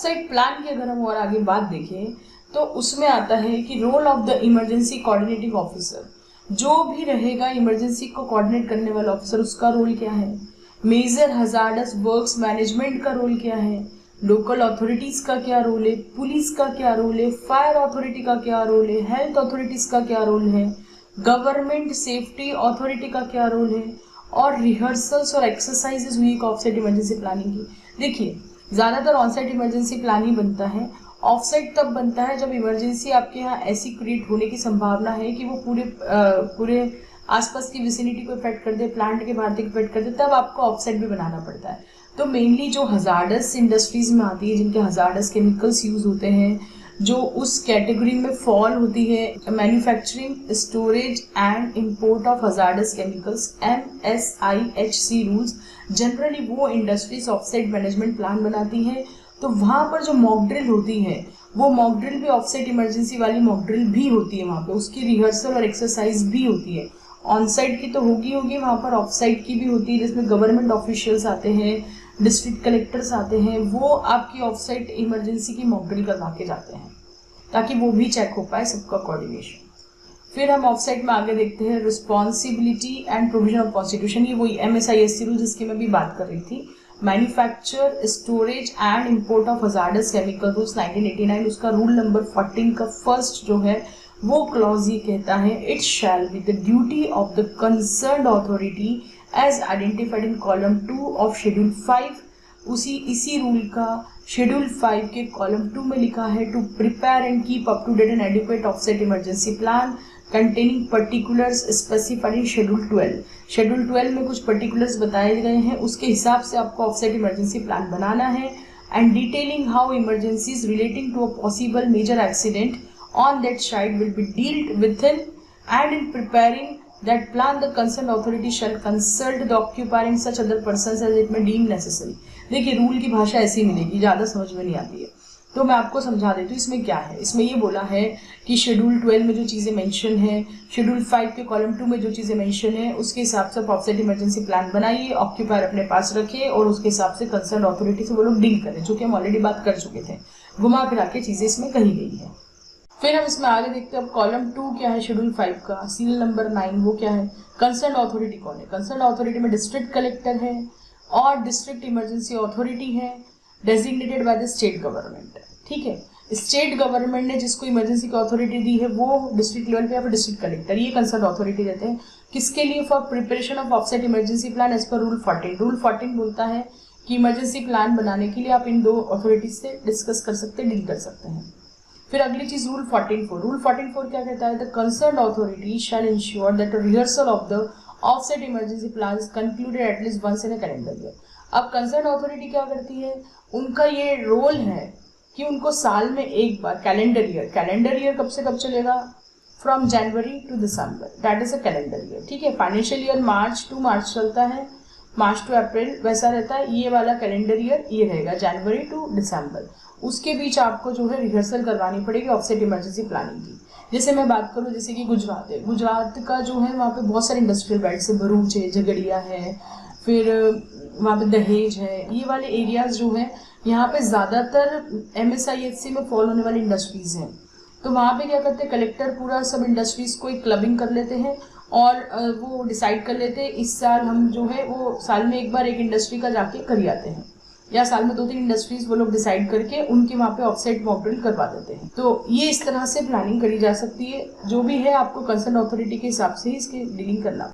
Offsite plan की अगर हम और आगे बात देखें तो उसमें आता है कि role of the emergency coordinating officer, जो भी रहेगा इमरजेंसी को कोऑर्डिनेट करने वाला ऑफिसर, उसका रोल क्या है। मेजर हजार्डस वर्क्स मैनेजमेंट का रोल क्या है, लोकल अथॉरिटीज का क्या रोल है, पुलिस का क्या रोल है, फायर अथॉरिटी का क्या रोल है, हेल्थ अथॉरिटीज का क्या रोल है, गवर्नमेंट सेफ्टी अथॉरिटी का क्या रोल है, और रिहर्सल्स और एक्सरसाइजेज हुई ऑफसाइट इमरजेंसी प्लानिंग की। देखिए, ज़्यादातर ऑनसाइट इमरजेंसी प्लान ही बनता है। ऑफसाइट तब बनता है जब इमरजेंसी आपके यहाँ ऐसी क्रिएट होने की संभावना है कि वो पूरे आसपास की विसिनिटी को इफेक्ट कर दे, प्लांट के भारत को इफेक्ट कर दे, तब आपको ऑफसाइट भी बनाना पड़ता है। तो मेनली जो हजार्डस इंडस्ट्रीज में आती है, जिनके हजार्डस केमिकल्स यूज होते हैं, जो उस कैटेगरी में फॉल होती है, manufacturing, storage and import of hazardous chemicals, MSIHC rules, generally वो इंडस्ट्रीज ऑफसाइट मैनेजमेंट प्लान बनाती हैं। तो वहाँ पर जो मॉक ड्रिल होती है, वो मॉक ड्रिल भी ऑफसाइट इमरजेंसी वाली मॉक ड्रिल भी होती है, वहाँ पे उसकी रिहर्सल और एक्सरसाइज भी होती है। ऑन साइड की तो होगी वहाँ पर ऑफ साइड की भी होती है, जिसमें गवर्नमेंट ऑफिशियल्स आते हैं, डिस्ट्रिक्ट कलेक्टर्स आते हैं, वो आपकी ऑफ साइड इमरजेंसी की मॉक ड्रिल करवा के जाते हैं, ताकि वो भी चेक हो पाए सबका कोऑर्डिनेशन। फिर हम ऑफ साइड में आगे देखते हैं responsibility and provision of constitution. ये वही MSIHC रूल जिसकी मैं भी बात कर रही थी। Manufacture, storage and import of hazardous chemical rules 1989, उसका रूल नंबर 14 का फर्स्ट जो है वो क्लॉज ये कहता है, it shall be the duty of the concerned authority as identified in column 2 of schedule 5। इसी रूल का शेड्यूल 5 के कॉलम 2 में लिखा है, to prepare and keep up to date and adequate offsite emergency plan containing particulars specified in schedule 12। Schedule 12 में कुछ particulars बताए गए हैं, उसके हिसाब से आपको ऑफसेट इमरजेंसी प्लान बनाना है। And detailing how emergencies relating to a possible major accident on that side will be dealt within, and in preparing that plan the concerned authority shall consult the occupier and such other persons as it may deem necessary। देखिए, rule की भाषा ऐसी मिलेगी, ज़्यादा समझ में नहीं आती है, तो मैं आपको समझा देती हूँ इसमें क्या है। इसमें ये बोला है कि शेड्यूल 12 में जो चीज़ें मेंशन है, शेड्यूल 5 के कॉलम 2 में जो चीज़ें मेंशन है, उसके हिसाब से ऑफसेट इमरजेंसी प्लान बनाइए, ऑक्यूपायर अपने पास रखे और उसके हिसाब से कंसर्न अथॉरिटी से वो लोग डील करें, जो कि हम ऑलरेडी बात कर चुके थे। घुमा फिरा के चीज़ें इसमें कही गई है। फिर हम इसमें आगे देखते हैं, अब कॉलम 2 क्या है शेड्यूल 5 का, सील नंबर 9 वो क्या है, कंसर्न अथॉरिटी कौन है। कंसर्न अथॉरिटी में डिस्ट्रिक्ट कलेक्टर है और डिस्ट्रिक्ट इमरजेंसी अथॉरिटी है, designated by the state government. ठीक है, स्टेट गवर्नमेंट ने जिसको इमरजेंसी की अथॉरिटी दी है वो डिस्ट्रिक्ट लेवल पे या फिर डिस्ट्रिक्ट कलेक्टर, ये कंसर्न अथॉरिटी देते हैं। किसके लिए, for preparation of offsite emergency plan as per rule 14। Rule 14 बोलता है कि इमरजेंसी प्लान बनाने के लिए आप इन दो अथॉरिटीज से डिस्कस कर सकते हैं, डील कर सकते हैं। फिर अगली चीज रूल 14(4). रूल 14(4) क्या कहता है, the concerned authority shall ensure that rehearsal of the offsite emergency plan is concluded at least once in a calendar year. अब कंसर्न्ड अथॉरिटी क्या करती है, उनका ये रोल है कि उनको साल में एक बार कैलेंडर ईयर कब से कब चलेगा, from January to December, that is a calendar year. ठीक है, financial year March to March चलता है, मार्च टू अप्रैल वैसा रहता है, ये वाला कैलेंडर ईयर ये रहेगा जनवरी टू दिसंबर। उसके बीच आपको जो है रिहर्सल करवानी पड़ेगी ऑफसेट इमरजेंसी प्लानिंग की। जैसे मैं बात करूँ, जैसे कि गुजरात है, गुजरात का जो है वहाँ पे बहुत सारे इंडस्ट्रियल बेल्ट है, भरूच है, झगड़िया है, फिर वहाँ पे दहेज है, ये वाले एरियाज जो है यहाँ पे ज़्यादातर MSIHC में फॉल होने वाली इंडस्ट्रीज हैं। तो वहाँ पे क्या करते हैं, कलेक्टर पूरा सब इंडस्ट्रीज को एक क्लबिंग कर लेते हैं और वो डिसाइड कर लेते हैं इस साल हम जो है वो साल में एक बार एक इंडस्ट्री का जाके कर आते हैं, या साल में 2-3 इंडस्ट्रीज वो लोग डिसाइड करके उनके वहाँ पे ऑफसेट मॉक ड्रिल करवा देते हैं। तो ये इस तरह से प्लानिंग करी जा सकती है, जो भी है आपको कंसर्न अथॉरिटी के हिसाब से ही इसकी डीलिंग करना